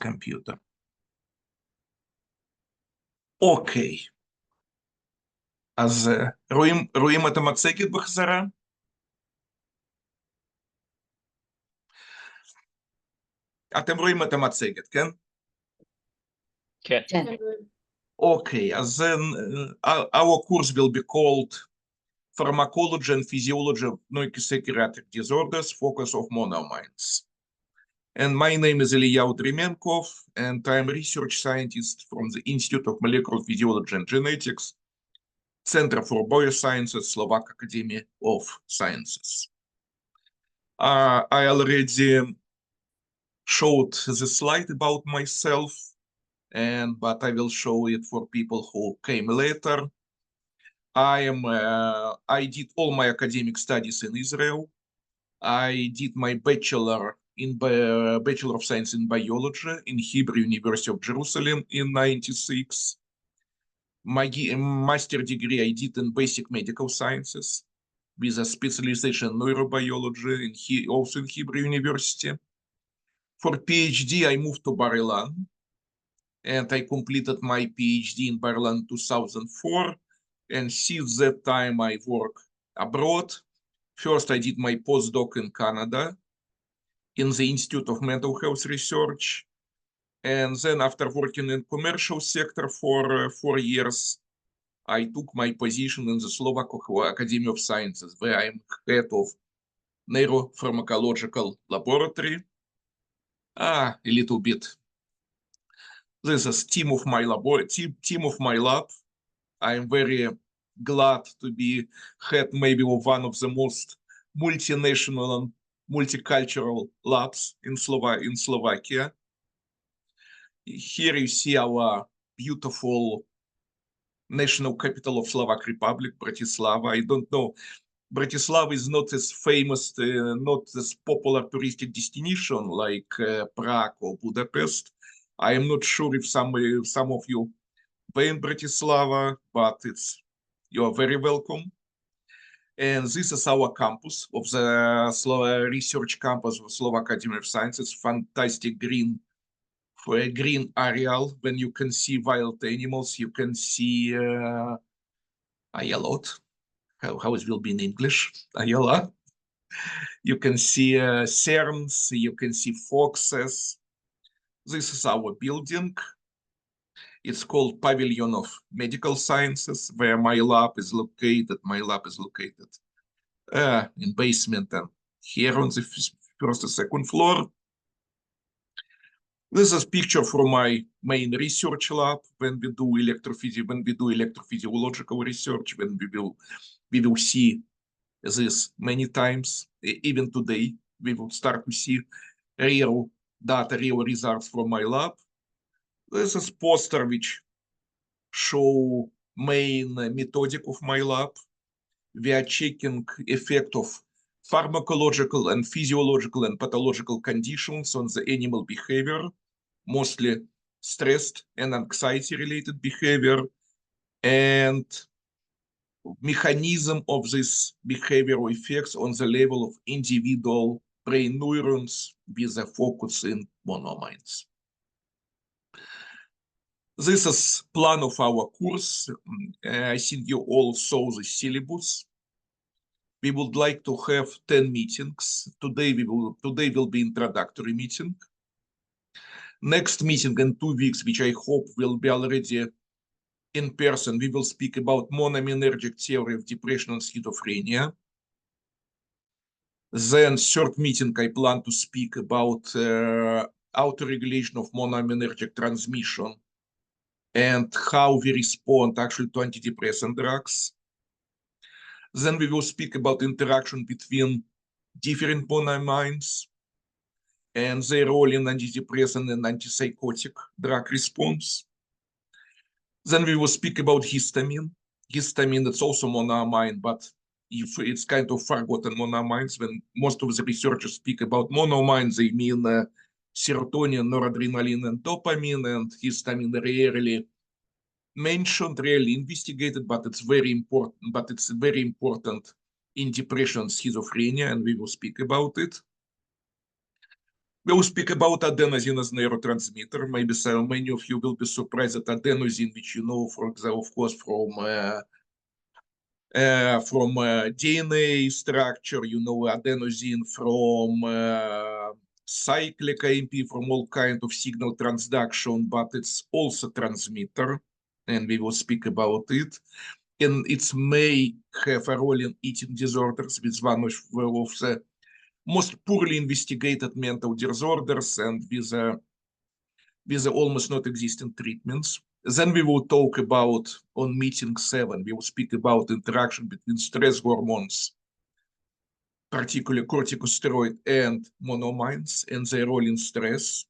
computer. אוקיי. אז רואים את המצגת בחזרה? אתם רואים את המצגת, כן? כן. Okay, as then our course will be called Pharmacology and Physiology of Neuropsychiatric Disorders, Focus of Monoamines. And my name is Ilya Dremenkov, and I'm a research scientist from the Institute of Molecular Physiology and Genetics, Center for Biosciences, Slovak Academy of Sciences. I already showed the slide about myself, but I will show it for people who came later. I did all my academic studies in Israel. I did my Bachelor of Science in Biology in Hebrew University of Jerusalem in '96. My master degree I did in Basic Medical Sciences with a specialization in neurobiology, also in Hebrew University. For PhD, I moved to Bar-Ilan, and I completed my PhD in Bar-Ilan in 2004. And since that time, I work abroad. First, I did my postdoc in Canada in the Institute of Mental Health Research. And then after working in commercial sector for 4 years, I took my position in the Slovak Academy of Sciences, where I'm head of neuropharmacological laboratory. A little bit. This is team of my lab. I'm very glad to be head maybe of one of the most multinational and multicultural labs in Slovakia. Here you see our beautiful national capital of Slovak Republic, Bratislava. I don't know, Bratislava is not as famous, not as popular touristic destination like Prague or Budapest. I am not sure if some of you were in Bratislava, but you are very welcome. And this is our campus of the research campus of Slovak Academy of Sciences. Fantastic green areal. When you can see wild animals, you can see ayalot. How it will be in English? Ayala. You can see cerns. You can see foxes. This is our building. It's called Pavilion of Medical Sciences, where my lab is located. In basement and here on the first and second floor. This is a picture from my main research lab when we do electrophysiological research, when we will see this many times. Even today, we will start to see real data, real results from my lab. This is poster which show main methodic of my lab. We are checking effect of pharmacological and physiological and pathological conditions on the animal behavior, mostly stressed and anxiety-related behavior, and mechanism of this behavioral effects on the level of individual brain neurons with a focus in monoamines. This is plan of our course. I think you all saw the syllabus. We would like to have 10 meetings. Today will be introductory meeting. Next meeting in 2 weeks, which I hope will be already in person, we will speak about monoaminergic theory of depression and schizophrenia. Then third meeting, I plan to speak about autoregulation of monoaminergic transmission and how we respond actually to antidepressant drugs. Then we will speak about interaction between different monoamines and their role in antidepressant and antipsychotic drug response. Then we will speak about histamine. Histamine, it's also monoamine, but it's kind of forgotten monoamines. When most of the researchers speak about monoamines, they mean serotonin, noradrenaline, and dopamine, and histamine rarely mentioned, rarely investigated, but it's very important in depression and schizophrenia, and we will speak about it. We will speak about adenosine as neurotransmitter. Maybe so many of you will be surprised that adenosine, which you know, for example, of course, from DNA structure, you know, adenosine from cyclic AMP, from all kind of signal transduction, but it's also transmitter, and we will speak about it. And it may have a role in eating disorders, with one of the most poorly investigated mental disorders and with almost not existing treatments. Then we will talk about, on meeting 7, we will speak about interaction between stress hormones, particularly corticosteroid and monoamines, and their role in stress.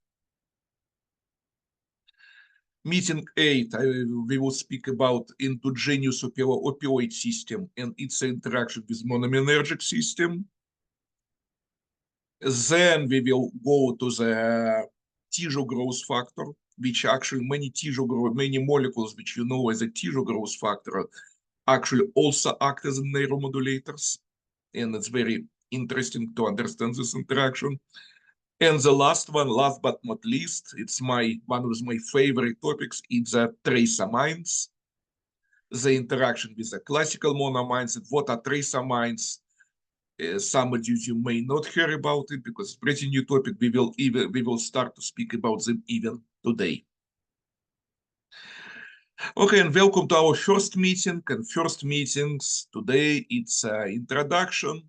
Meeting 8, we will speak about endogenous opioid system and its interaction with monoaminergic system. Then we will go to the tissue growth factor, which actually many molecules which you know as a tissue growth factor actually also act as neuromodulators. And it's very interesting to understand this interaction. And the last one, last but not least, it's one of my favorite topics, it's the trace amines, the interaction with the classical monoamines, and what are trace amines. Some of you may not hear about it because it's a pretty new topic. We will start to speak about them even today. Okay, and welcome to our first meeting. And first meetings today, it's introduction.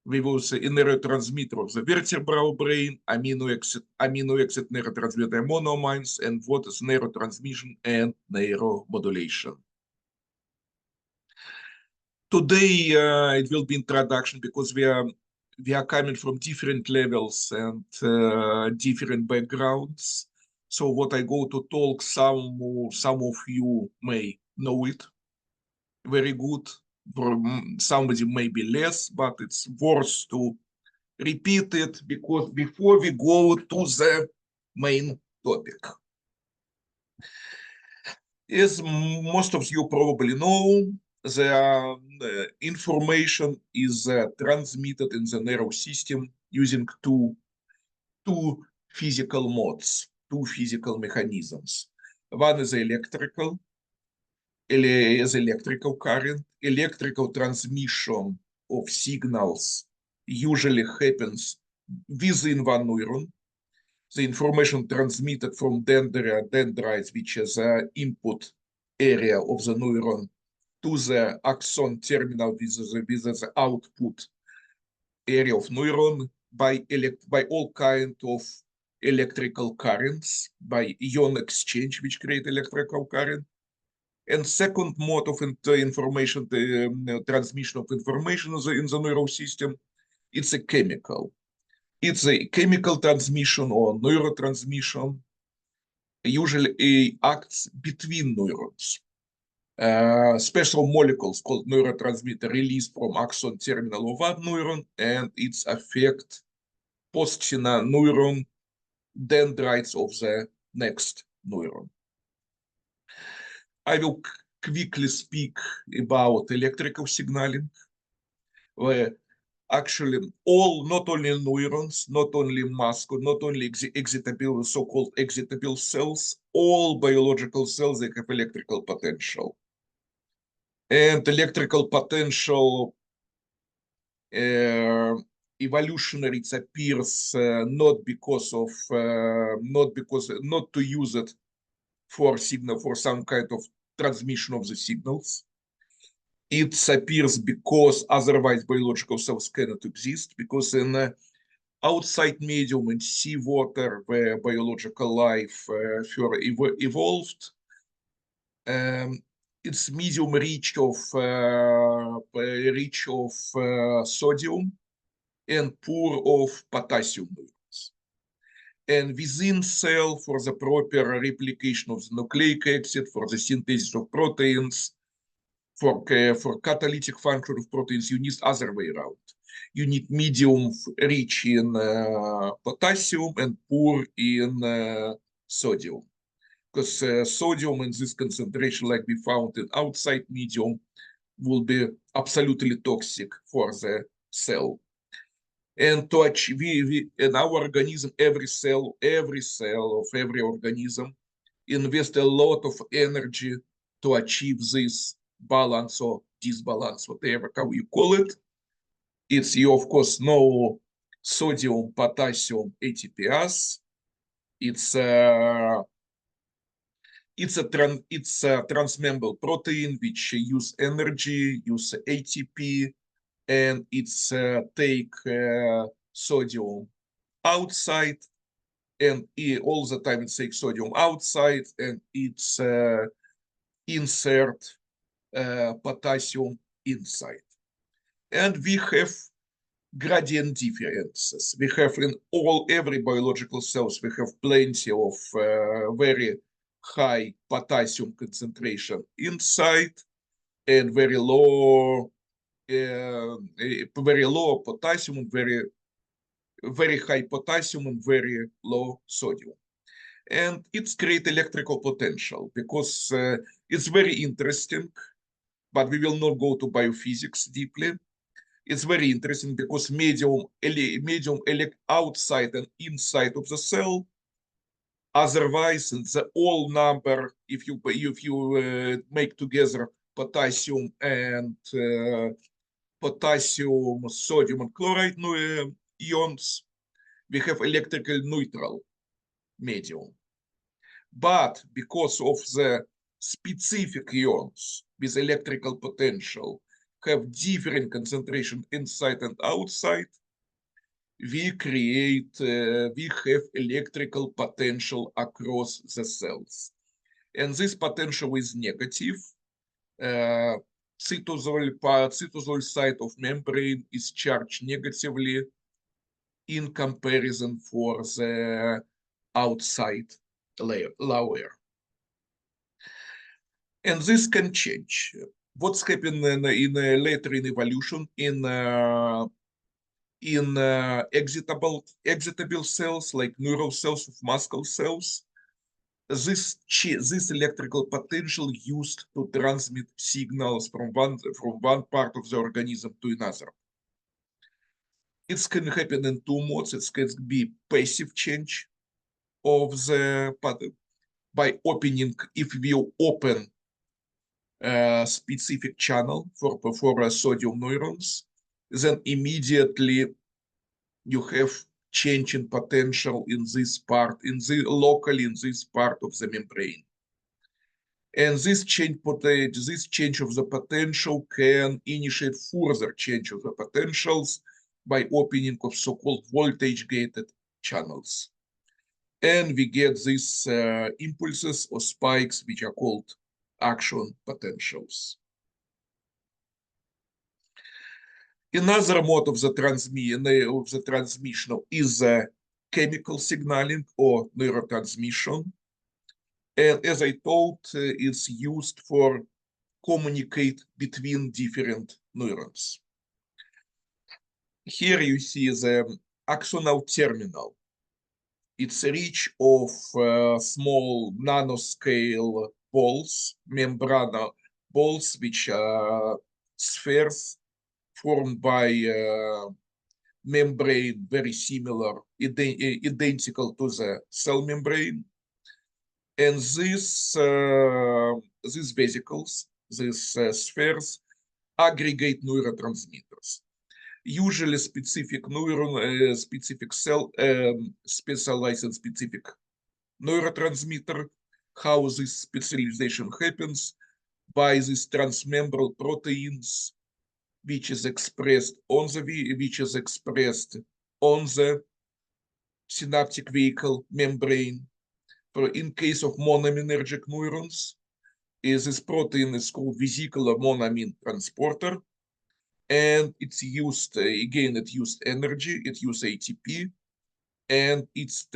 We will see a neurotransmitter of the vertebral brain, amino acid neurotransmitter monoamines, and what is neurotransmission and neuromodulation. Today it will be introduction because we are coming from different levels and different backgrounds. So what I go to talk, some of you may know it very good. For somebody maybe less, but it's worth to repeat it because before we go to the main topic. As most of you probably know, the information is transmitted in the nervous system using two physical modes, two physical mechanisms. One is electrical current. Electrical transmission of signals usually happens within one neuron. The information transmitted from dendrites, which is the input area of the neuron, to the axon terminal with the output area of neuron by all kind of electrical currents, by ion exchange, which create electrical current. And second mode of information, transmission of information in the neural system, it's a chemical. It's a chemical transmission or neurotransmission, usually acts between neurons. Special molecules called neurotransmitter released from axon terminal of one neuron, and its affect post-neuron dendrites of the next neuron. I will quickly speak about electrical signaling, where actually not only neurons, not only muscle, not only excitable, so-called excitable cells, all biological cells, they have electrical potential. And electrical potential evolutionary it appears not to use it for some kind of transmission of the signals. It appears because otherwise biological cells cannot exist, because in outside medium, in seawater, where biological life evolved, it's medium rich of sodium and poor of potassium ions. And within cell, for the proper replication of the nucleic acid, for the synthesis of proteins, for catalytic function of proteins, you need other way around. You need medium rich in potassium and poor in sodium. Because sodium in this concentration, like we found in outside medium, will be absolutely toxic for the cell. And to achieve, in our organism, every cell of every organism invest a lot of energy to achieve this balance or disbalance, whatever how you call it. It's you, of course, know sodium, potassium, ATPase. It's a transmembrane protein which use energy, use ATP, and it's take sodium outside, and all the time it takes sodium outside, and it's insert potassium inside. And we have gradient differences. We have in every biological cells, we have plenty of very high potassium concentration inside and very low potassium and very high potassium and very low sodium. And it's great electrical potential because it's very interesting, but we will not go to biophysics deeply. It's very interesting because medium outside and inside of the cell. Otherwise, the all number, if you make together potassium and potassium, sodium, and chloride ions, we have electrical neutral medium. But because of the specific ions with electrical potential have different concentration inside and outside, we have electrical potential across the cells. And this potential is negative. Cytosol side of membrane is charged negatively in comparison for the outside layer. And this can change. What's happened later in evolution in excitable cells like neural cells of muscle cells, this electrical potential used to transmit signals from one part of the organism to another. It can happen in two modes. It can be passive change of the pattern by opening. If we open a specific channel for sodium neurons, then immediately you have change in potential in this part, locally in this part of the membrane. And this change of the potential can initiate further change of the potentials by opening of so-called voltage-gated channels. And we get these impulses or spikes, which are called action potentials. Another mode of the transmission is chemical signaling or neurotransmission. And as I told, it's used for communicate between different neurons. Here you see the axonal terminal. It's a reach of small nanoscale balls, membranal balls, which are spheres formed by membrane very similar, identical to the cell membrane. And these vesicles, these spheres, aggregate neurotransmitters. Usually specific neuron, specific cell, specialized in specific neurotransmitter. How this specialization happens? By these transmembrane proteins, which is expressed on the synaptic vehicle membrane. In case of monoaminergic neurons, this protein is called vesicular monoamine transporter, and it's used again. It used energy. It used ATP, and it's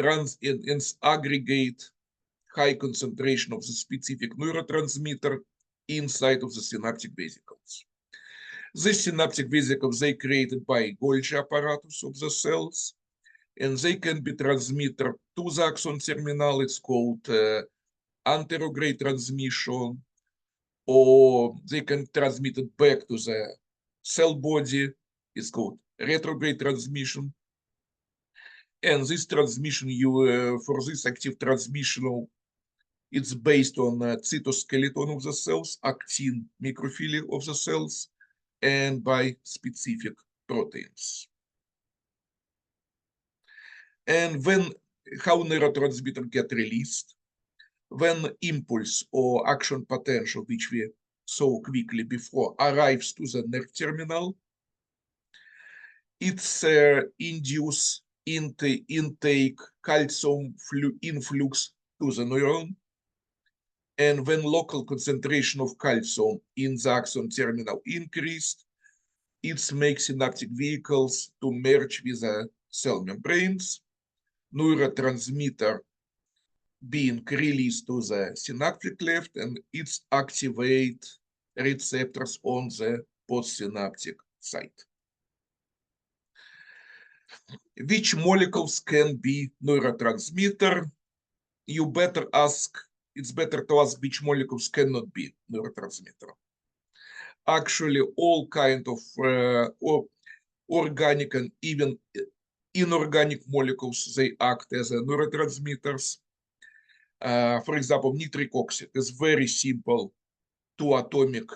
aggregate high concentration of the specific neurotransmitter inside of the synaptic vesicles. These synaptic vesicles, they created by Golgi apparatus of the cells, and they can be transmitted to the axon terminal. It's called anterograde transmission, or they can transmit it back to the cell body. It's called retrograde transmission. And this transmission, for this active transmission, it's based on cytoskeleton of the cells, actin microphylla of the cells, and by specific proteins. And how neurotransmitter get released? When impulse or action potential, which we saw quickly before, arrives to the nerve terminal, it's induce intake calcium influx to the neuron. And when local concentration of calcium in the axon terminal increased, it makes synaptic vehicles to merge with the cell membranes, neurotransmitter being released to the synaptic cleft, and it activate receptors on the postsynaptic site. Which molecules can be neurotransmitter? You better ask, it's better to ask which molecules cannot be neurotransmitter. Actually, all kind of organic and even inorganic molecules, they act as neurotransmitters. For example, nitric oxide is very simple two-atomic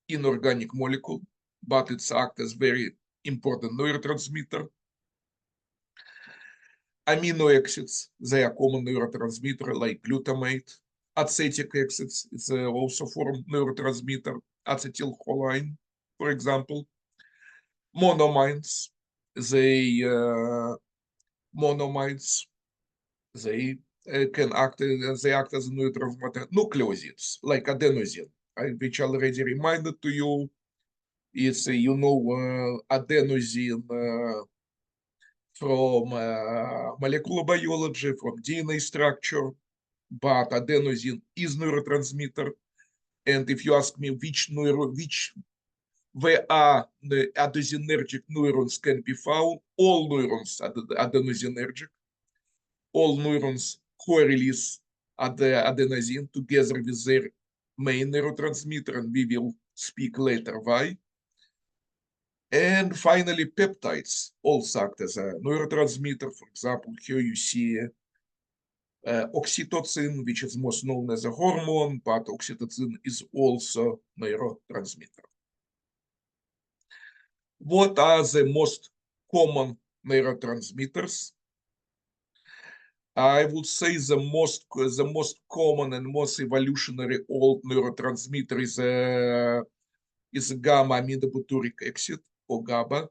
inorganic molecule, but it's act as very important neurotransmitter. Amino acids, they are common neurotransmitter like glutamate. Acetic acids, it's also form neurotransmitter, acetylcholine, for example. Monoamines, they can act, they act as a neurotransmitter. Nucleosides, like adenosine, which already reminded to you, is adenosine from molecular biology, from DNA structure, but adenosine is neurotransmitter. And if you ask me where the adenosynergic neurons can be found, all neurons are adenosynergic. All neurons co-release adenosine together with their main neurotransmitter, and we will speak later why. And finally, peptides also act as a neurotransmitter. For example, here you see oxytocin, which is most known as a hormone, but oxytocin is also neurotransmitter. What are the most common neurotransmitters? I would say the most common and most evolutionary old neurotransmitter is gamma aminobutyric acid, or GABA.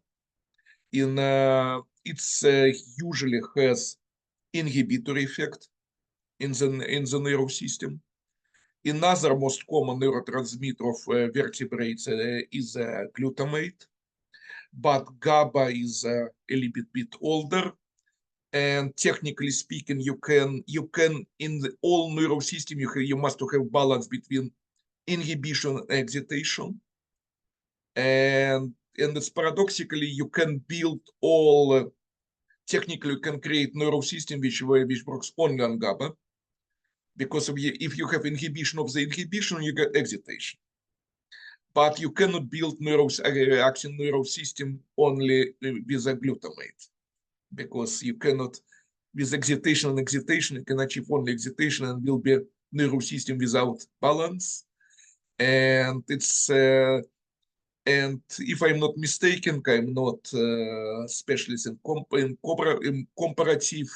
It's usually has inhibitory effect in the nervous system. Another most common neurotransmitter of vertebrates is glutamate, but GABA is a little bit older. And technically speaking, you can in all neural system you must have balance between inhibition and excitation. And it's paradoxically you can build all technically you can create neural system which works only on GABA, because if you have inhibition of the inhibition, you get excitation. But you cannot build acting neural system only with a glutamate, because you cannot, with excitation and excitation, you can achieve only excitation and will be neural system without balance. And it's and if I'm not mistaken, I'm not specialist in comparative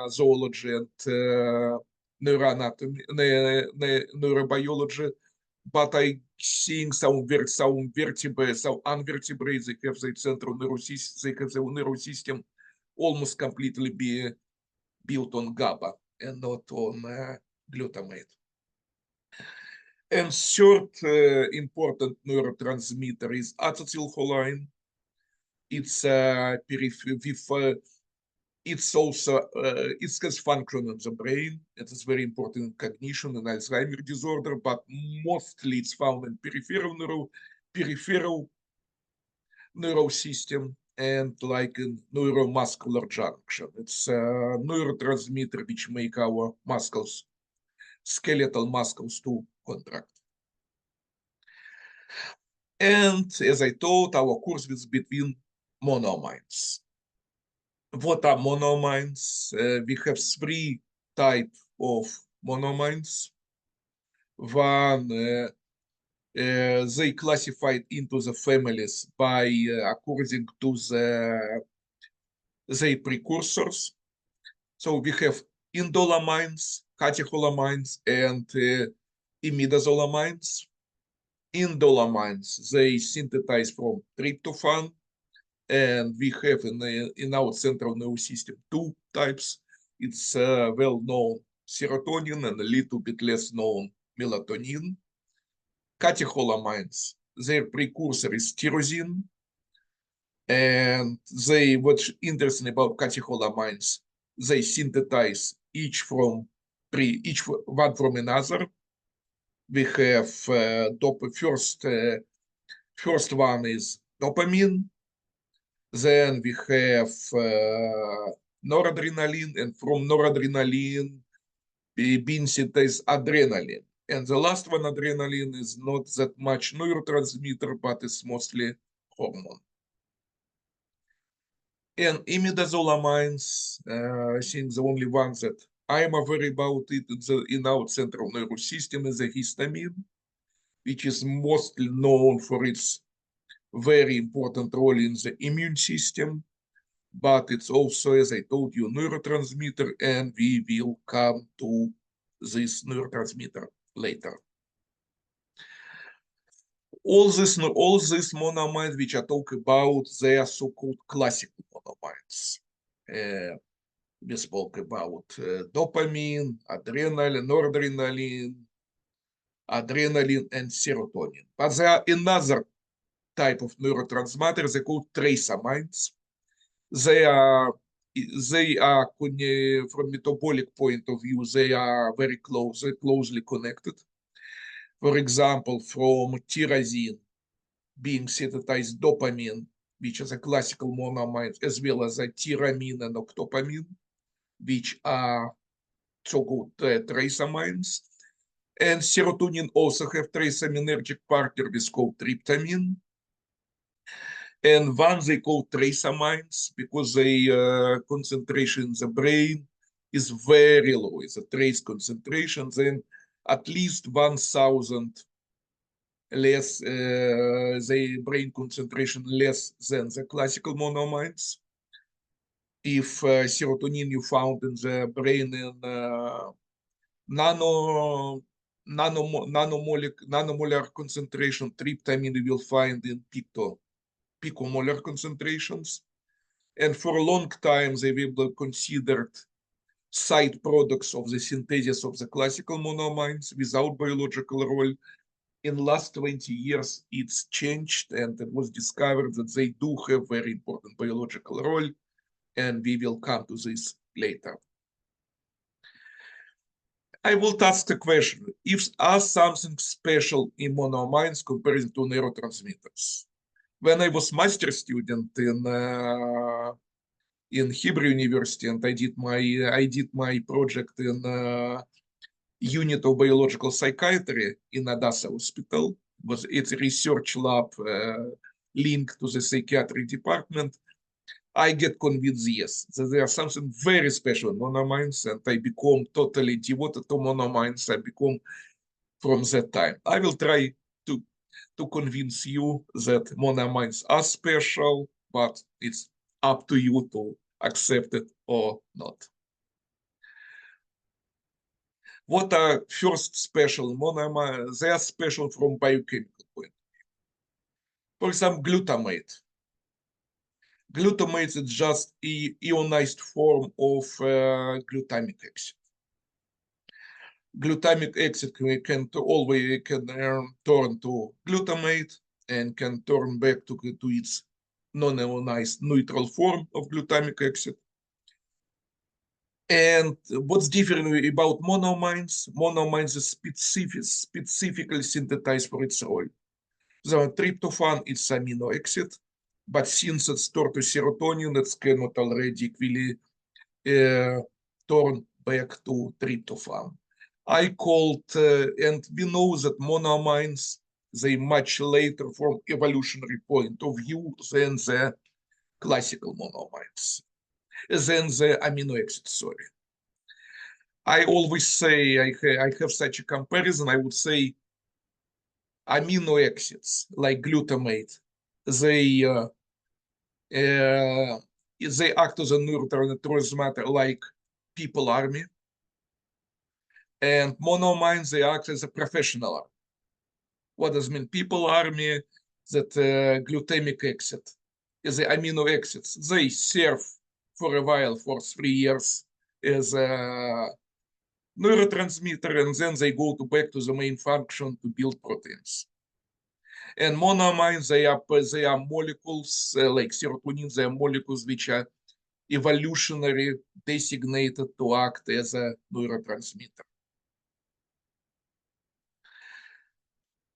zoology and neuroanatomy, neurobiology, but I seeing some vertebrae, some unvertebrates, they have the central nervous system, they have the nervous system almost completely be built on GABA and not on glutamate. And third important neurotransmitter is acetylcholine. It's it's also it has function in the brain. It is very important in cognition and Alzheimer's disorder, but mostly it's found in peripheral neural system and like in neuromuscular junction. It's a neurotransmitter which make our muscles, skeletal muscles, to contract. And as I told, our course is between monoamines. What are monoamines? We have three types of monoamines. One, they classified into the families by according to their precursors. So we have indolamines, catecholamines, and imidazolamines. Indolamines, they synthesize from tryptophan, and we have in our central nervous system two types. It's well-known serotonin and a little bit less known melatonin. Catecholamines, their precursor is tyrosine, and what's interesting about catecholamines, they synthesize each one from another. We have first one is dopamine, then we have noradrenaline, and from noradrenaline being synthesized adrenaline. And the last one, adrenaline, is not that much neurotransmitter, but it's mostly hormone. And imidazolamines, I think the only one that I'm aware about it in our central nervous system is a histamine, which is mostly known for its very important role in the immune system, but it's also, as I told you, neurotransmitter, and we will come to this neurotransmitter later. All these monoamines which I talk about, they are so-called classical monoamines. We spoke about dopamine, noradrenaline, adrenaline, and serotonin. But there are another type of neurotransmitters, they're called trace amines. They are from metabolic point of view, they are very closely connected. For example, from tyrosine being synthesized dopamine, which is a classical monoamine, as well as a tyramine and octopamine, which are so-called trace amines. And serotonin also have trace aminergic partner, is called tryptamine. And one they call trace amines because the concentration in the brain is very low. It's a trace concentration, then at least 1,000 less, the brain concentration less than the classical monoamines. If serotonin you found in the brain in nanomolar concentration, tryptamine you will find in picomolar concentrations. And for a long time, they will be considered side products of the synthesis of the classical monoamines without biological role. In last 20 years, it's changed, and it was discovered that they do have very important biological role, and we will come to this later. I will ask the question, if something special in monoamines compared to neurotransmitters? When I was master student in Hebrew University, and I did my project in unit of biological psychiatry in Adassa Hospital. It's a research lab linked to the psychiatry department. I get convinced, yes, that there are something very special in monoamines, and I become totally devoted to monoamines. I become from that time. I will try to convince you that monoamines are special, but it's up to you to accept it or not. What are first special monoamines? They are special from biochemical point of view. For example, glutamate. Glutamate is just an ionized form of glutamic acid. Glutamic acid can turn to glutamate and can turn back to its non-ionized neutral form of glutamic acid. And what's different about monoamines? Monoamines is specifically synthesized for its role. The tryptophan is amino acid, but since it's stored to serotonin, it cannot already equally turn back to tryptophan. And we know that monoamines they much later from evolutionary point of view than the classical monoamines, than the amino acids, sorry. I always say, I have such a comparison, I would say amino acids like glutamate, they act as a neurotransmitter like people army, and monoamines, they act as a professional army. What does it mean? People army, that glutamic acid is the amino acids. They serve for a while, for 3 years, as a neurotransmitter, and then they go back to the main function to build proteins. And monoamines, they are molecules like serotonin, they are molecules which are evolutionary designated to act as a neurotransmitter.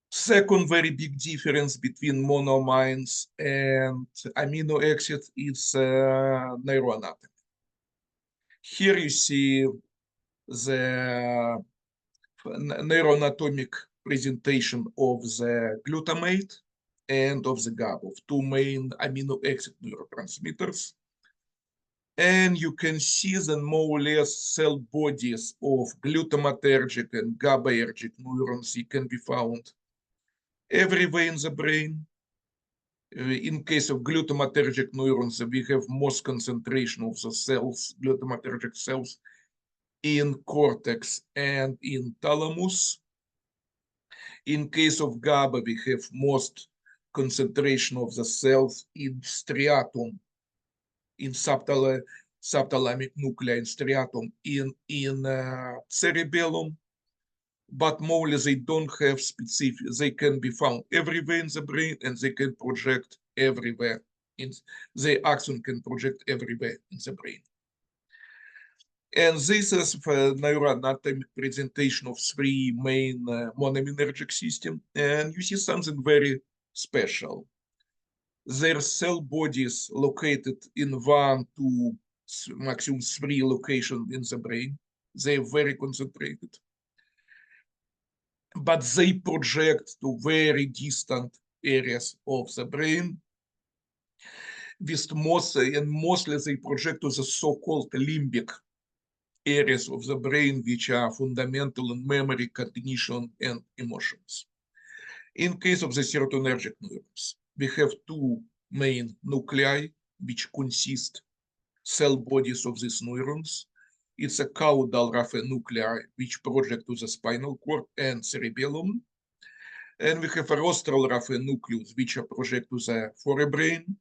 Second very big difference between monoamines and amino acids is neuroanatomy. Here you see the neuroanatomic presentation of the glutamate and of the GABA, of two main amino acid neurotransmitters. And you can see the more or less cell bodies of glutamatergic and GABAergic neurons. It can be found everywhere in the brain. In case of glutamatergic neurons, we have most concentration of the cells, glutamatergic cells, in cortex and in thalamus. In case of GABA, we have most concentration of the cells in striatum, in subthalamic nuclei, in striatum, in cerebellum, but more or less they don't have specific, they can be found everywhere in the brain, and they can project everywhere. The axon can project everywhere in the brain. And this is the neuroanatomic presentation of three main monoaminergic systems. And you see something very special. Their cell bodies located in 1, 2, maximum 3 locations in the brain. They're very concentrated. But they project to very distant areas of the brain. With mostly they project to the so-called limbic areas of the brain, which are fundamental in memory, cognition, and emotions. In case of the serotonergic neurons, we have two main nuclei which consist cell bodies of these neurons. It's a caudal raphe nuclei which project to the spinal cord and cerebellum. And we have a rostral raphe nucleus which are project to the forebrain.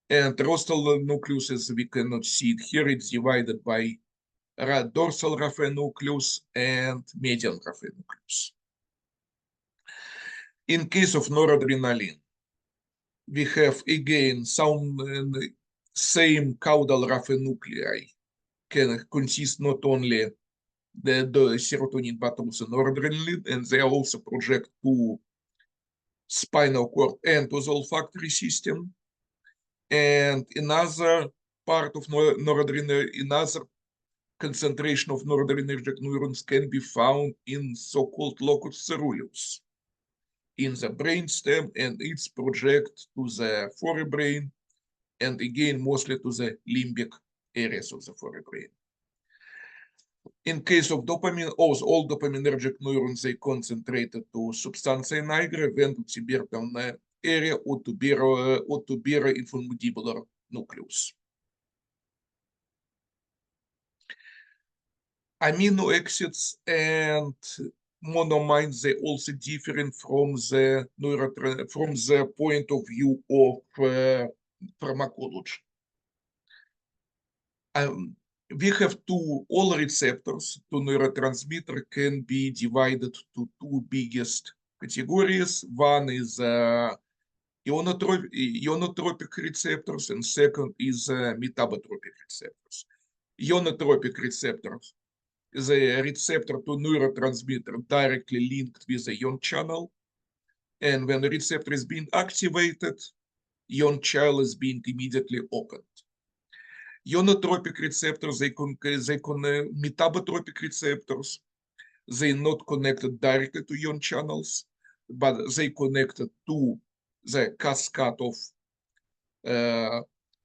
And rostral nucleus, as we cannot see it here, it's divided by dorsal raphe nucleus and medial raphe nucleus. In case of noradrenaline, we have again some same caudal raphe nuclei can consist not only the serotonin but also noradrenaline, and they also project to spinal cord and to the olfactory system. And another part of noradrenaline, another concentration of noradrenergic neurons can be found in so-called locus ceruleus in the brainstem, and it's project to the forebrain, and again mostly to the limbic areas of the forebrain. In case of dopamine, all dopaminergic neurons, they concentrated to substantia nigra, ventricular area, or to Bera infundibular nucleus. Amino acids and monoamines, they also different from the point of view of pharmacology. We have all receptors to neurotransmitter can be divided to two biggest categories. One is ionotropic receptors, and second is metabotropic receptors. Ionotropic receptors is a receptor to neurotransmitter directly linked with the ion channel. And when the receptor is being activated, ion channel is being immediately opened. Ionotropic receptors, metabotropic receptors, they're not connected directly to ion channels. but they connected to the cascade of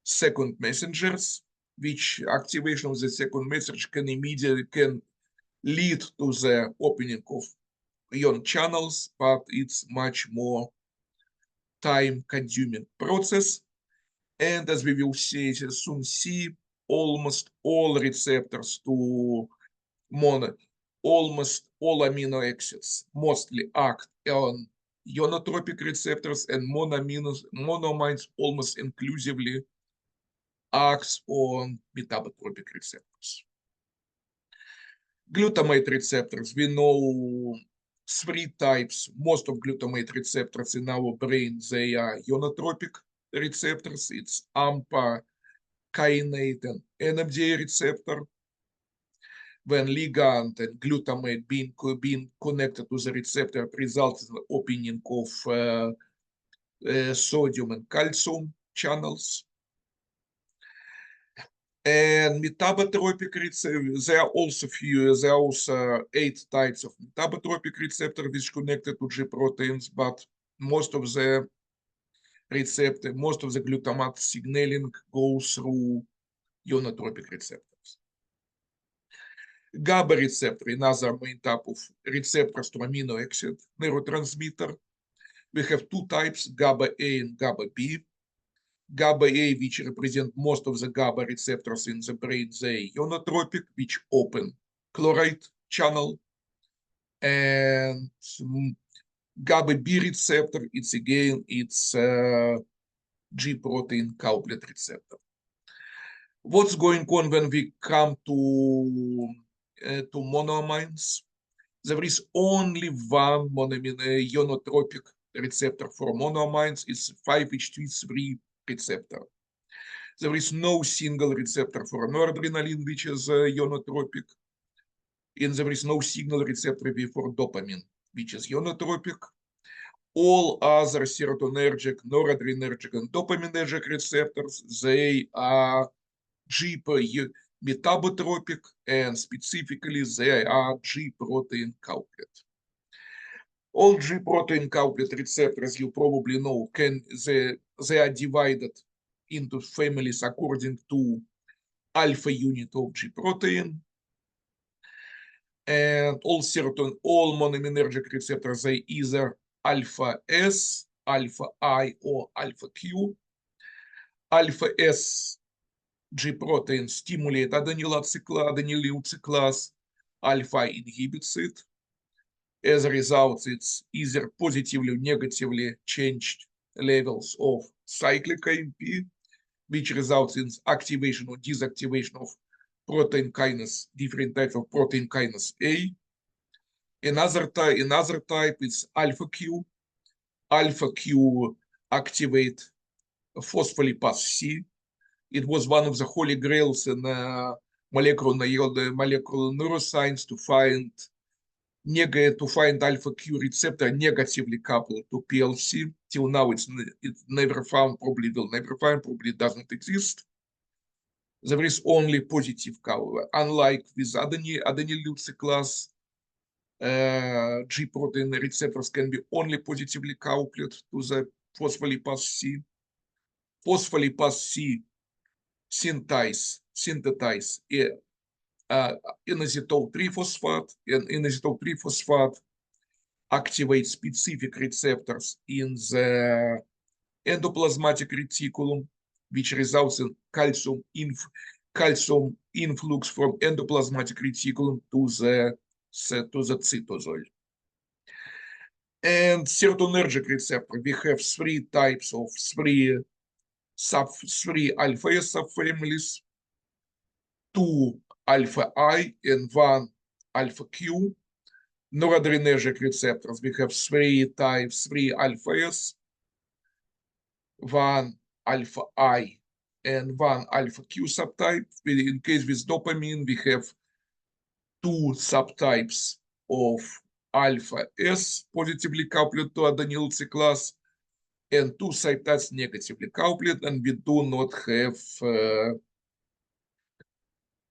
second messengers, which activation of the second message can immediately lead to the opening of ion channels, but it's much more time-consuming process. And as we will soon see, almost all receptors to almost all amino acids mostly act on ionotropic receptors, and monoamines almost exclusively acts on metabotropic receptors. Glutamate receptors, we know 3 types. Most of glutamate receptors in our brain, they are ionotropic receptors. It's AMPA, kainate, and NMDA receptor. When ligand and glutamate being connected to the receptor, it results in the opening of sodium and calcium channels. And metabotropic receptors, there are also 8 types of metabotropic receptor which connected to G proteins, but most of the glutamate signaling goes through ionotropic receptors. GABA receptor, another main type of receptors to amino acid neurotransmitter. We have 2 types, GABA A and GABA B. GABA A, which represent most of the GABA receptors in the brain, they ionotropic, which open chloride channel. And GABA B receptor, it's G protein couplet receptor. What's going on when we come to monoamines? There is only one monoamine ionotropic receptor for monoamines. It's 5-HT3 receptor. There is no single receptor for noradrenaline, which is ionotropic. And there is no single receptor for dopamine, which is ionotropic. All other serotonergic, noradrenergic, and dopaminergic receptors, they are metabotropic, and specifically they are G protein couplet. All G protein couplet receptors, you probably know, they are divided into families according to alpha unit of G protein. And all monoaminergic receptors, they either alpha S, alpha I, or alpha Q. Alpha S G protein stimulate adenylyl cyclase, alpha inhibits it. As a result, it's either positively or negatively changed levels of cyclic AMP, which results in activation or deactivation of protein kinase, different types of protein kinase A. Another type is alpha Q. Alpha Q activate phospholipase C. It was one of the holy grails in molecular neuroscience to find alpha Q receptor negatively coupled to PLC. Till now, it's never found, probably will never find, probably doesn't exist. There is only positive couple. Unlike with adenylyl cyclase, G protein receptors can be only positively coupled to the phospholipase C. Phospholipase C synthesize inositol triphosphate, and inositol triphosphate activate specific receptors in the endoplasmatic reticulum, which results in calcium influx from endoplasmatic reticulum to the cytosol. And serotonergic receptor, we have 3 types of 3 alpha S subfamilies, 2 alpha I and 1 alpha Q. Noradrenergic receptors, we have 3 types, 3 alpha S, 1 alpha I, and 1 alpha Q subtype. In case with dopamine, we have 2 subtypes of alpha S positively coupled to adenylyl cyclase, and 2 subtypes negatively coupled, and we do not have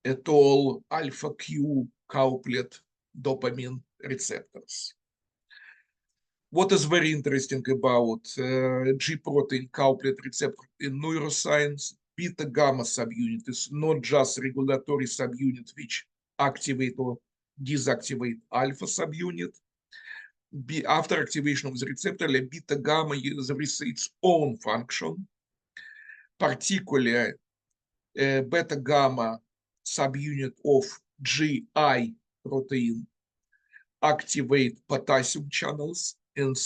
at all alpha Q coupled dopamine receptors. What is very interesting about G protein couplet receptor in neuroscience, beta gamma subunit is not just regulatory subunit which activate or deactivate alpha subunit. After activation of the receptor, beta gamma uses its own function, particularly beta gamma subunit of GI protein activate potassium channels, and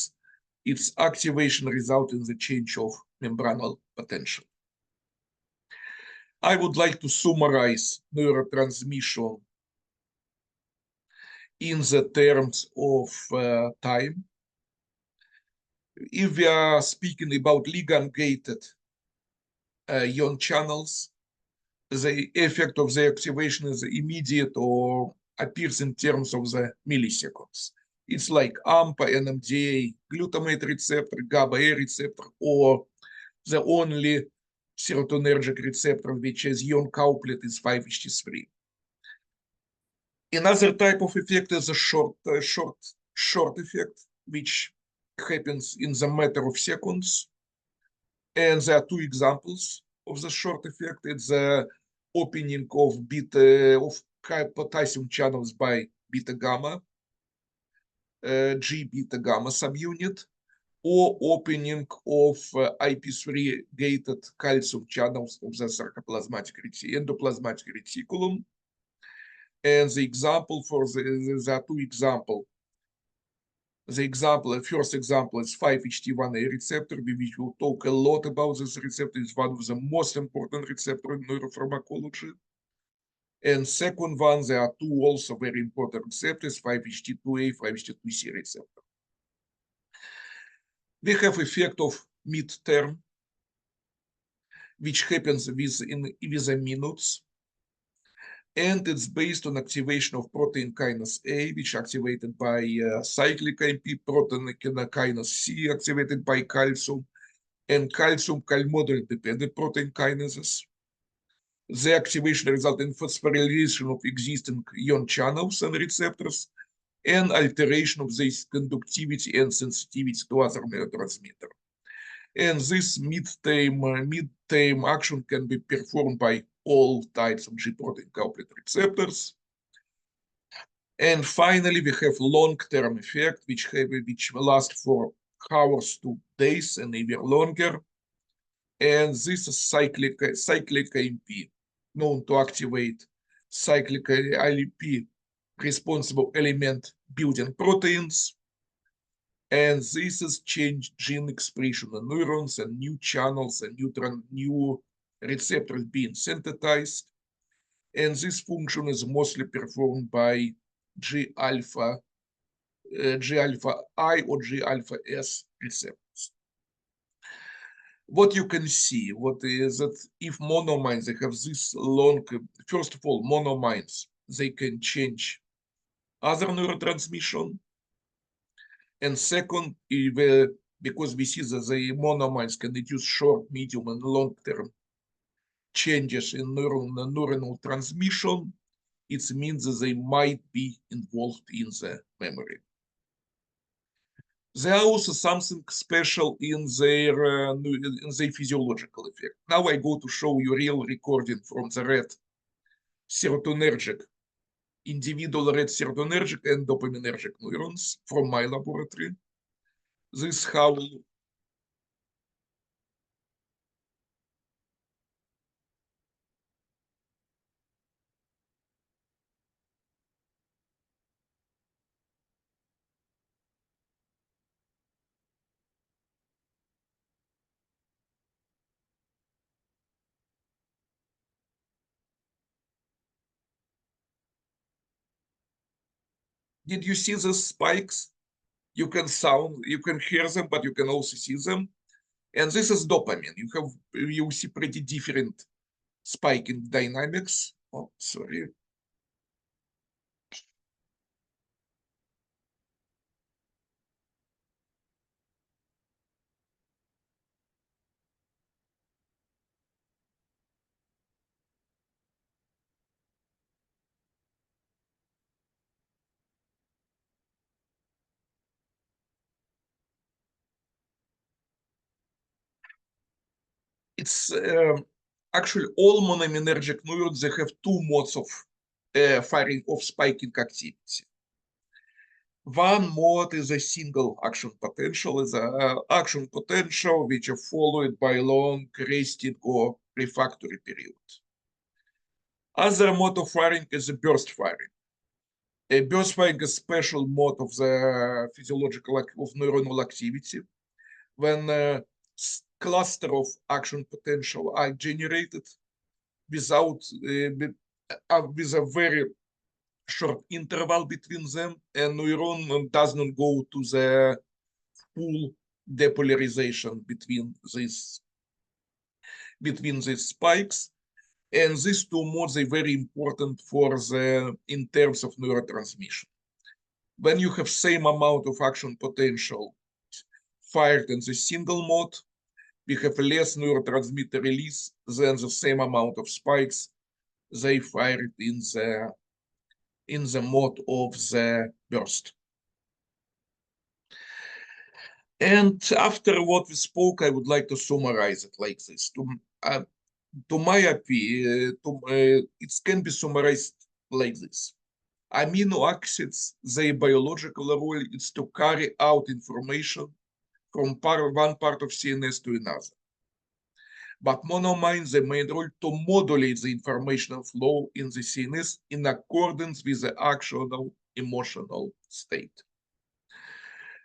its activation results in the change of membranal potential. I would like to summarize neurotransmission in the terms of time. If we are speaking about ligand-gated ion channels, the effect of the activation is immediate or appears in terms of the milliseconds. It's like AMPA, NMDA, glutamate receptor, GABA-A receptor, or the only serotonergic receptor, which is ion couplet, is 5-HT3. Another type of effect is a short effect, which happens in the matter of seconds. And there are two examples of the short effect. It's the opening of potassium channels by beta gamma, G beta gamma subunit, or opening of IP3 gated calcium channels of the sarcoplasmatic endoplasmatic reticulum. And the example for there are two examples. The first example is 5-HT1A receptor, which we'll talk a lot about. This receptor is one of the most important receptors in neuropharmacology. And second one, there are two also very important receptors, 5-HT2A, 5-HT2C receptor. We have effect of midterm, which happens within minutes. And it's based on activation of protein kinase A, which activated by cyclic AMP, protein kinase C, activated by calcium, and calcium calmodulin dependent protein kinases. The activation results in phosphorylation of existing ion channels and receptors, and alteration of their conductivity and sensitivity to other neurotransmitters. And this mid-term action can be performed by all types of G protein couplet receptors. And finally, we have long-term effect, which will last for hours to days and even longer. And this is cyclic AMP, known to activate cyclic AMP responsible element building proteins. And this is changed gene expression in neurons and new channels and new receptors being synthesized. And this function is mostly performed by G-alpha I or G-alpha S receptors. What you can see, what is that if monoamines, they have this long, first of all, monoamines, they can change other neurotransmission. And second, because we see that the monoamines can induce short, medium, and long-term changes in neuronal transmission, it means that they might be involved in the memory. There are also something special in their physiological effect. Now I go to show you real recording from the rat serotonergic, individual rat serotonergic and dopaminergic neurons from my laboratory. This how did you see the spikes? You can hear them, but you can also see them. And this is dopamine. You see pretty different spike in dynamics. Oh, sorry. it's actually all monoaminergic neurons, they have two modes of firing of spiking activity. One mode is a single action potential, is a action potential which is followed by long resting or refractory period. Other mode of firing is a burst firing. A burst firing is a special mode of the physiological of neuronal activity when a cluster of action potential are generated without with a very short interval between them, and neuron does not go to the full depolarization between these spikes. And these two modes are very important for in terms of neurotransmission. When you have same amount of action potential fired in the single mode, we have less neurotransmitter release than the same amount of spikes they fired in the mode of the burst. And after what we spoke, I would like to summarize it like this. To my opinion, it can be summarized like this. Amino acids, their biological role is to carry out information from one part of CNS to another. But monoamines, the main role to modulate the information flow in the CNS in accordance with the actual emotional state.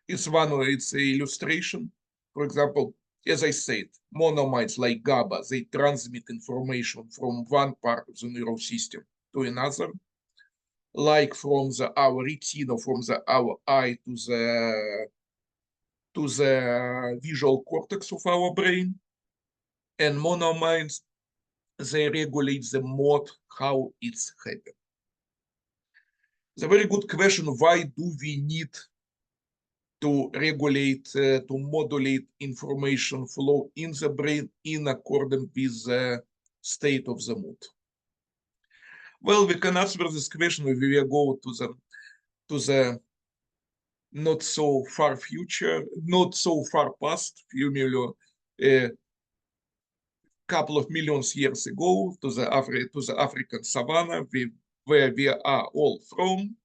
It's an illustration. For example, as I said, monoamines like GABA, they transmit information from one part of the neural system to another, like from our retina, from our eye to the visual cortex of our brain. And monoamines, they regulate the mode how it's happening. It's a very good question. Why do we need to regulate, to modulate information flow in the brain in accordance with the state of the mood? Well, we can answer this question if we go to the not so far future, not so far past, couple of millions years ago, to the African savanna, where we are all from.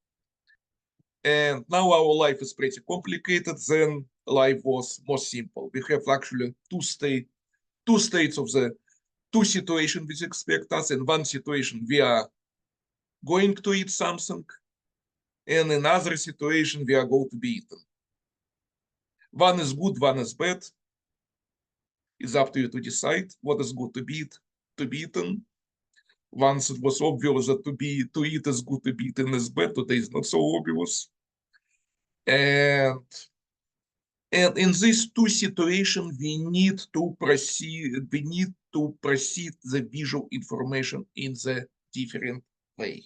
And now our life is pretty complicated. Then life was more simple. We have actually two states of the two situations which expect us. In one situation, we are going to eat something, and in another situation, we are going to be eaten. One is good, one is bad. It's up to you to decide what is good to be eaten. Once it was obvious that to eat is good, to be eaten is bad. Today is not so obvious. And in these two situations, we need to proceed the visual information in the different way.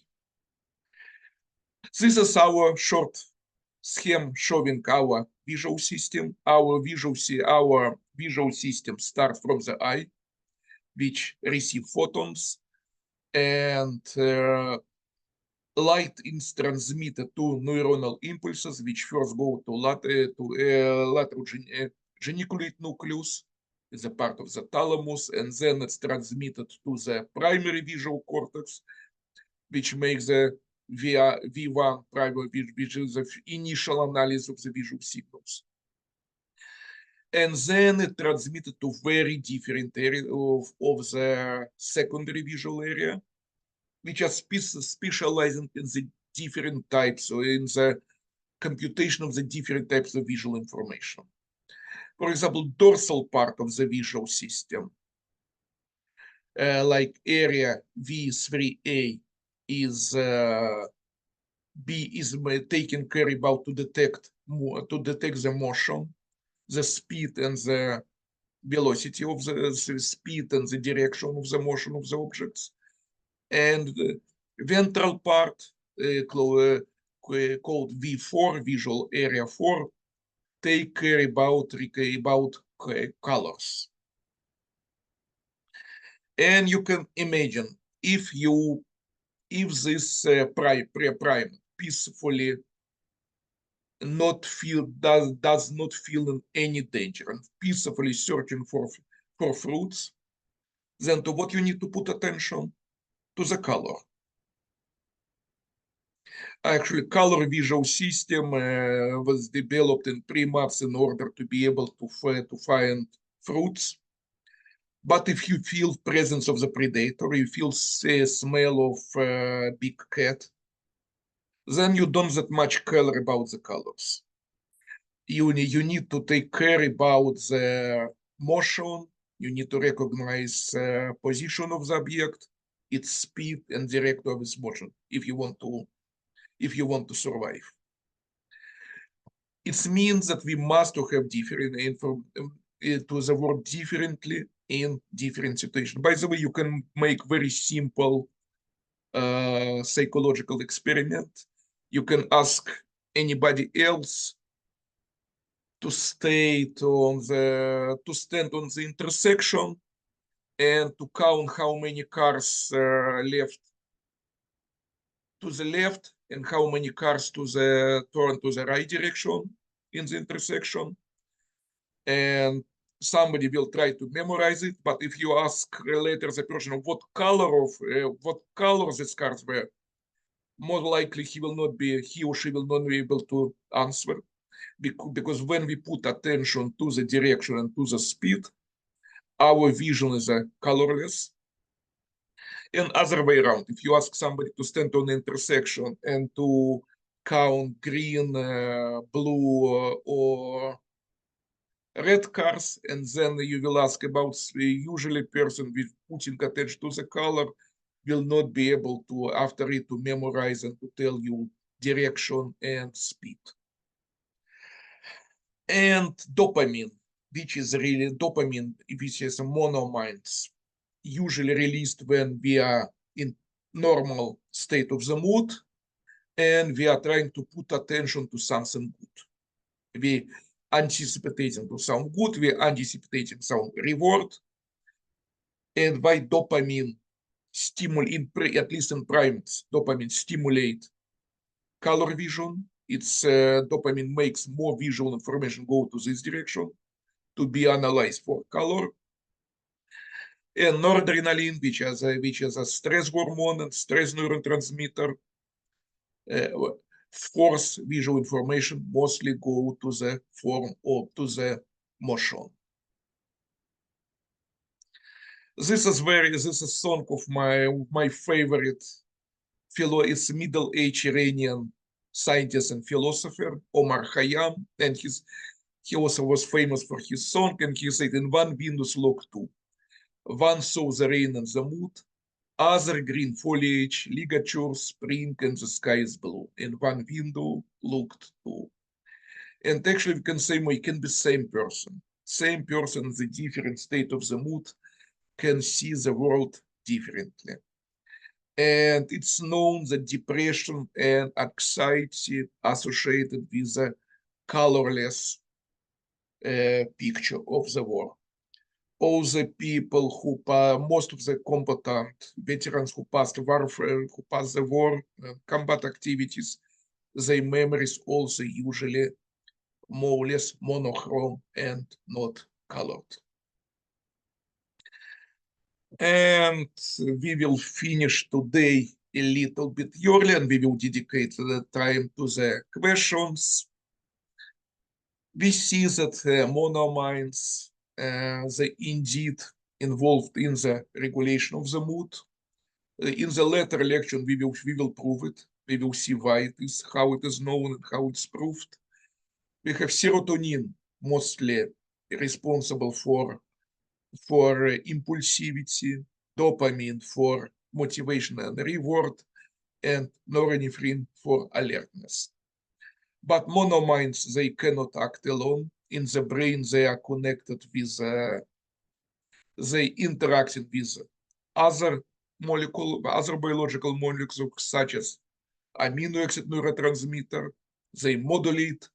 This is our short scheme showing our visual system. Our visual system starts from the eye, which receive photons, and light is transmitted to neuronal impulses, which first go to lateral geniculate nucleus, is a part of the thalamus, and then it's transmitted to the primary visual cortex, which makes the V1 primary, which is the initial analysis of the visual signals. And then it transmitted to very different area of the secondary visual area, which are specializing in the different types, or in the computation of the different types of visual information. For example, dorsal part of the visual system, like area V3A, is taken care about to detect the motion, the speed and the velocity of the speed and the direction of the motion of the objects. And the ventral part, called V4, visual area 4, take care about colors. And you can imagine if this prime peacefully does not feel in any danger and peacefully searching for fruits, Then to what you need to put attention? To the color. Actually, color visual system was developed in primates in order to be able to find fruits. But if you feel presence of the predator, you feel smell of big cat, then you don't that much care about the colors. You need to take care about the motion. You need to recognize position of the object, its speed, and direction of its motion if you want to survive. It means that we must have different info to the word differently in different situations. By the way, you can make very simple psychological experiment. You can ask anybody else to stand on the intersection and to count how many cars left to the left and how many cars to the turn to the right direction in the intersection. And somebody will try to memorize it. But if you ask later the person what color these cars were, more likely he or she will not be able to answer, because when we put attention to the direction and to the speed, our vision is colorless. And other way around, if you ask somebody to stand on an intersection and to count green, blue, or red cars, and then you will ask about usually person with putting attention to the color will not be able to, after it, to memorize and to tell you direction and speed. And dopamine, which is a monoamines, usually released when we are in normal state of the mood and we are trying to put attention to something good. We anticipating to some good, we anticipating some reward. And why dopamine at least in primates, dopamine stimulate color vision. It's dopamine makes more visual information go to this direction to be analyzed for color. And noradrenaline, which is a stress hormone and stress neurotransmitter, force visual information mostly go to the form or to the motion. This is a song of my favorite fellow. It's middle-aged Iranian scientist and philosopher Omar Khayyam, and he also was famous for his song. And he said, "In one Venus look two, one saw the rain and the mood, other green foliage, ligature, spring, and the sky is blue. In one window looked two." And actually, we can say we can be same person in the different state of the mood can see the world differently. And it's known that depression and anxiety associated with a colorless picture of the world. All the people most of the combatant veterans who passed warfare, who passed the war, combat activities, their memories also usually more or less monochrome and not colored. And we will finish today a little bit early, and we will dedicate the time to the questions. We see that monoamines, they indeed involved in the regulation of the mood. In the later lecture, we will prove it. We will see why it is, how it is known, and how it's proved. We have serotonin, mostly responsible for impulsivity, dopamine for motivation and reward, and norepinephrine for alertness. But monoamines, they cannot act alone. In the brain, they are connected with, they interacting with other biological molecules such as amino acid neurotransmitter. They modulate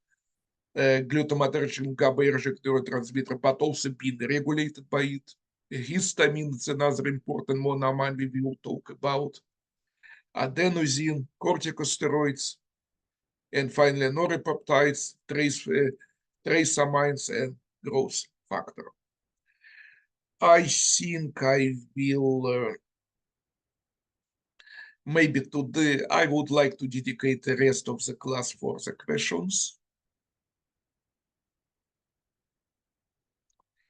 glutamatergic GABAergic neurotransmitter, but also being regulated by it. Histamine is another important monoamine we will talk about. Adenosine, corticosteroids, and finally norepeptides, trace amines, and growth factor. I think I will maybe today I would like to dedicate the rest of the class for the questions.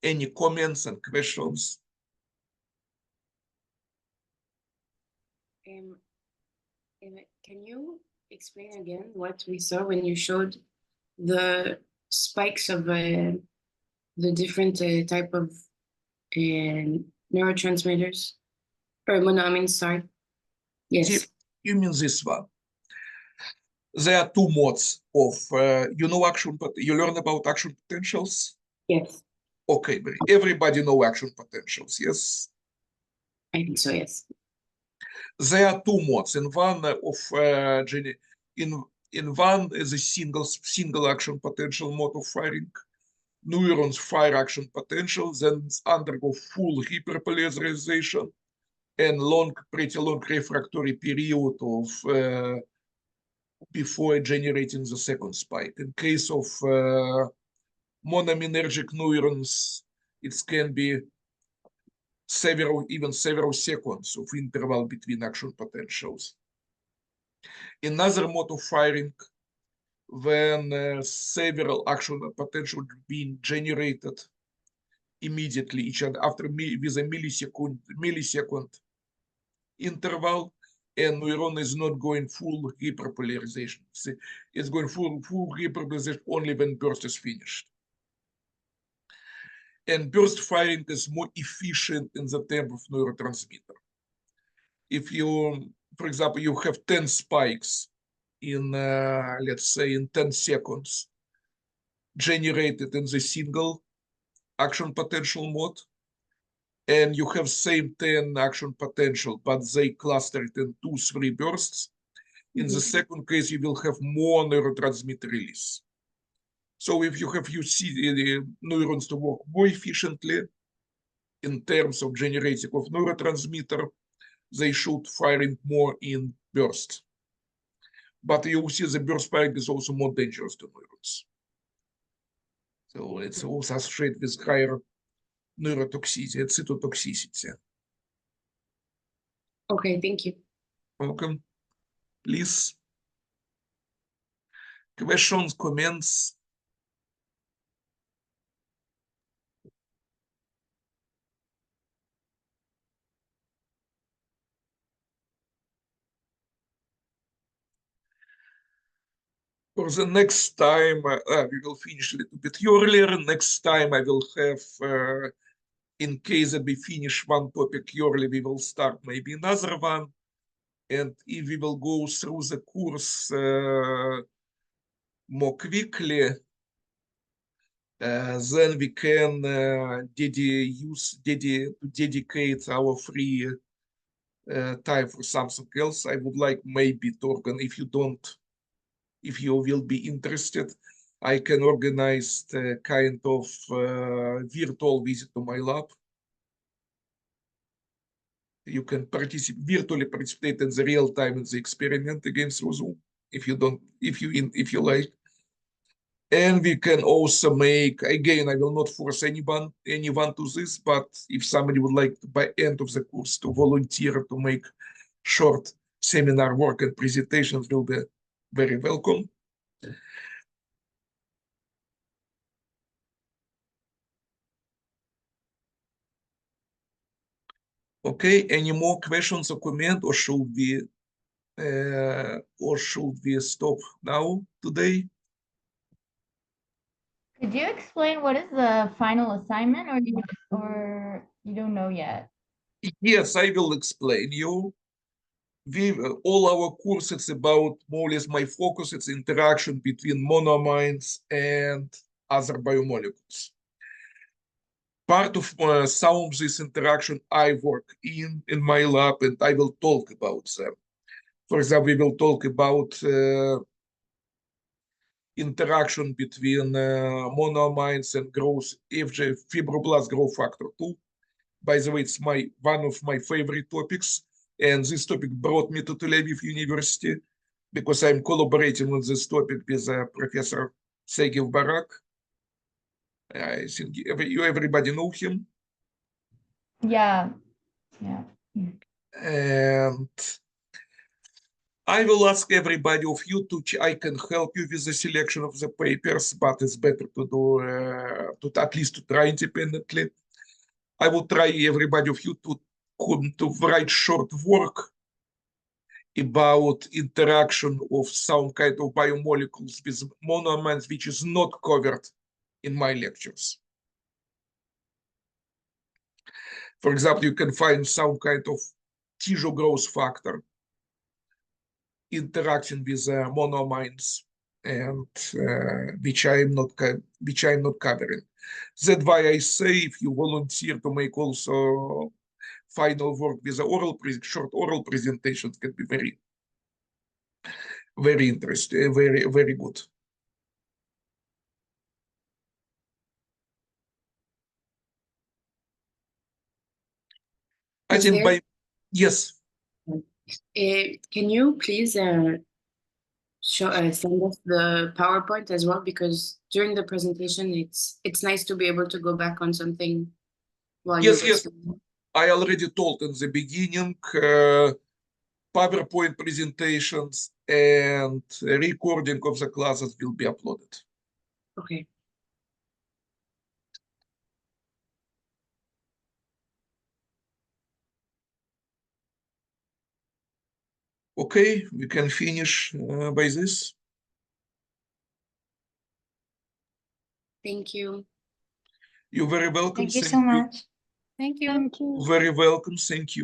Any comments and questions? Can you explain again what we saw when you showed the spikes of the different type of neurotransmitters or monoamines? Sorry. Yes. You mean this one? There are two modes of action, but you learn about action potentials. Yes. Okay, everybody know action potentials, yes? I think so, yes. There are two modes. In one in one is a single action potential mode of firing. Neurons fire action potential, then undergo full hyperpolarization and pretty long refractory period of before generating the second spike. In case of monoaminergic neurons, it can be even several seconds of interval between action potentials. Another mode of firing, when several action potentials being generated immediately, each other after with a millisecond interval, and neuron is not going full hyperpolarization. It's going full hyperpolarization only when burst is finished. And burst firing is more efficient in the terms of neurotransmitter. If you, for example, you have 10 spikes in, let's say, in 10 seconds generated in the single action potential mode, and you have same 10 action potential, but they clustered in 2-3 bursts. In the second case, you will have more neurotransmitter release. So if you see the neurons to work more efficiently in terms of generating of neurotransmitter, they should firing more in bursts. But you see the burst firing is also more dangerous to neurons. So it's also associated with higher neurotoxicity, cytotoxicity. Okay, thank you. Welcome. Please. Questions, comments? For the next time, we will finish a little bit earlier. Next time I will have, in case that we finish one topic early, we will start maybe another one. And if we will go through the course more quickly, then we can dedicate our free time for something else. I would like maybe to organize, if you will be interested, I can organize the kind of virtual visit to my lab. You can virtually participate in the real time in the experiment again through Zoom, if you like. And we can also make, again, I will not force anyone to this, but if somebody would like to, by end of the course, to volunteer to make short seminar work and presentations, will be very welcome. Okay, any more questions or comment, or should we stop now today? Could you explain what is the final assignment, or you don't know yet? Yes, I will explain you. All our course, it's about more or less my focus, it's interaction between monoamines and other biomolecules. Part of some of this interaction I work in my lab, and I will talk about them. For example, we will talk about interaction between monoamines and growth, fibroblast growth factor 2. By the way, it's one of my favorite topics, and this topic brought me to Tel Aviv University because I'm collaborating on this topic with Professor Segev Barak. I think everybody know him. Yeah. Yeah. And I will ask everybody of you I can help you with the selection of the papers, but it's better to do, at least to try independently. I will try everybody of you to write short work about interaction of some kind of biomolecules with monoamines, which is not covered in my lectures. For example, you can find some kind of tissue growth factor interaction with monoamines, and which I'm not covering. That's why I say if you volunteer to make also final work with the short oral presentations, can be very, very interesting, very, very good. I think yes. Can you please send us the PowerPoint as well? Because during the presentation, it's nice to be able to go back on something while Yes, you're yes. I already told in the beginning, PowerPoint presentations and recording of the classes will be uploaded. Okay. Okay, we can finish by this. Thank you. You're very welcome. Thank you so much. Thank you. Thank you. Very welcome. Thank you.